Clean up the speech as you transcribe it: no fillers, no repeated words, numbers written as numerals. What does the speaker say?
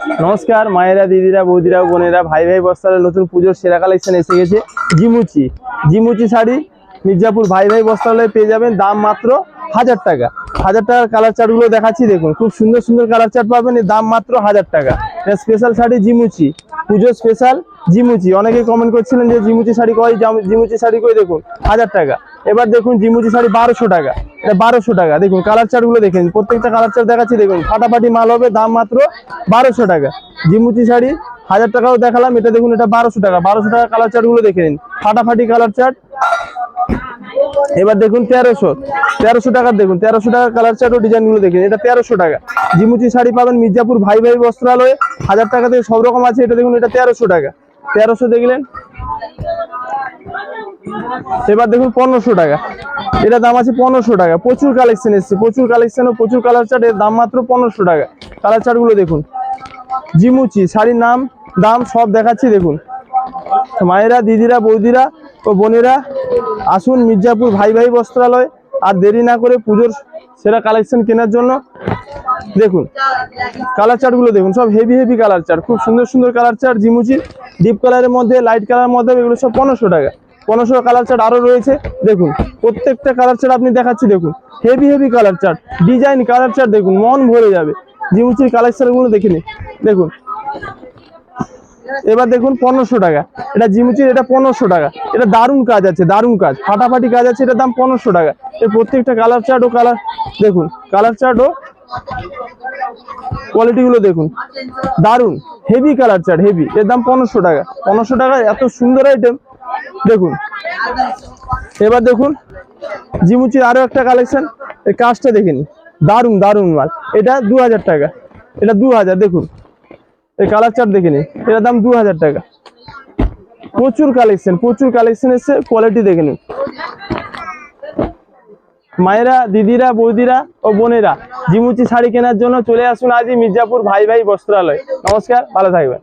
নমস্কার মায়েরা, দিদিরা, বৌদিরা, বোনেরা, ভাই ভাই বস্ত্রালয় নতুন পুজোর সেরা কালেকশন এসে গেছে। জিমুচি শাড়ি মির্জাপুর ভাই ভাই বস্ত্রালয়ে পেয়ে যাবেন, দাম মাত্র 1000 টাকা। 1000 টাকার কালার চার্টগুলো দেখাচ্ছি, দেখুন খুব সুন্দর সুন্দর কালার চার্ট পাবেন, এর দাম মাত্র 1000 টাকা। স্পেশাল শাড়ি জিমুচি, পুজো স্পেশাল জিমুচি। অনেকে কমেন্ট করছিলেন যে জিমুচি শাড়ি কই, জিমুচি শাড়ি কই, দেখুন 1000 টাকা। এবার দেখুন জিমুচি শাড়ি 1200 টাকা, এটা 1200 টাকা। দেখুন কালার চার্ট গুলো দেখেন, প্রত্যেকটা কালার চার্ট দেখাচ্ছি, দেখুন ফাটাফাটি মাল হবে, দাম মাত্র 1200 টাকা। জিমুচি শাড়ি 1000 টাকাও দেখালাম, এটা দেখুন এটা 1200 টাকা। 1200 টাকা কালার চার্ট গুলো দেখে নিন, ফাটাফাটি কালার চার্ট। এবার দেখুন 1300 টাকার, দেখুন 1300 টাকার কালার চার্ট ও ডিজাইন গুলো দেখেন, এটা 1300 টাকা। জিমুচি শাড়ি পাবেন মির্জাপুর ভাই ভাই বস্ত্রালয়ে, 1000 টাকা থেকে সব রকম আছে। এটা দেখুন এটা 1300 টাকা, 1300 দেখলেন। এবার দেখুন 1500 টাকা, এটা দাম আছে 1500 টাকা। প্রচুর কালেকশন এসছে, প্রচুর কালেকশন ও প্রচুর কালার চার্ট, এর দাম মাত্র 1500 টাকা। কালার চার্ট গুলো দেখুন, জিমুচি শাড়ির নাম দাম সব দেখাচ্ছি, দেখুন মায়েরা, দিদিরা, বৌদিরা ও বোনেরা আসুন মির্জাপুর ভাই ভাই বস্ত্রালয়। আর দেরি না করে পুজোর সেরা কালেকশন কেনার জন্য দেখুন কালার চার্ট গুলো দেখুন, সব হেভি হেভি কালার চার্ট, খুব সুন্দর সুন্দর কালার চার্ট। জিমুচি ডিপ কালারের মধ্যে, লাইট কালারের মধ্যে, এগুলো সব 1500 টাকা। 1500 কালার চার্ট আরো রয়েছে, দেখুন প্রত্যেকটা কালার চার্ট আপনি দেখাচ্ছি, দেখুন heavy heavy colour chart, design colour chart, দেখুন মন ভরে যাবে। জিমুচির কালেকশন গুলো দেখে নিন, দেখুন। এবার দেখুন 1500 টাকা, এটা জিমুচির, এটা 1500 টাকা। এটা দারুণ কাজ আছে, দারুণ কাজ, ফাটাফাটি কাজ আছে, এটার দাম 1500 টাকা। এর প্রত্যেকটা কালার চার্ট ও কালার দেখুন, কালার চার্ট ও কোয়ালিটি গুলো দেখুন, দারুণ হেভি কালার চার্ট, হেভি, এর দাম 1500 টাকা। 1500 টাকা এত সুন্দর আইটেম, দেখুন। এবার দেখুন জিমুচির আরো একটা কালেকশন, এই কাজটা দেখে নিন, দারুণ দারুণ মাল, এটা 2000 টাকা, এটা 2000। দেখুন এই কালার চার্ট দেখে নিন, এটার দাম 2000 টাকা। প্রচুর কালেকশন এসছে, কোয়ালিটি দেখে নিন। মায়েরা, দিদিরা, বৌদিরা ও বোনেরা জিমুচি শাড়ি কেনার জন্য চলে আসুন আজই মির্জাপুর ভাই ভাই বস্ত্রালয়। নমস্কার, ভালো থাকবেন।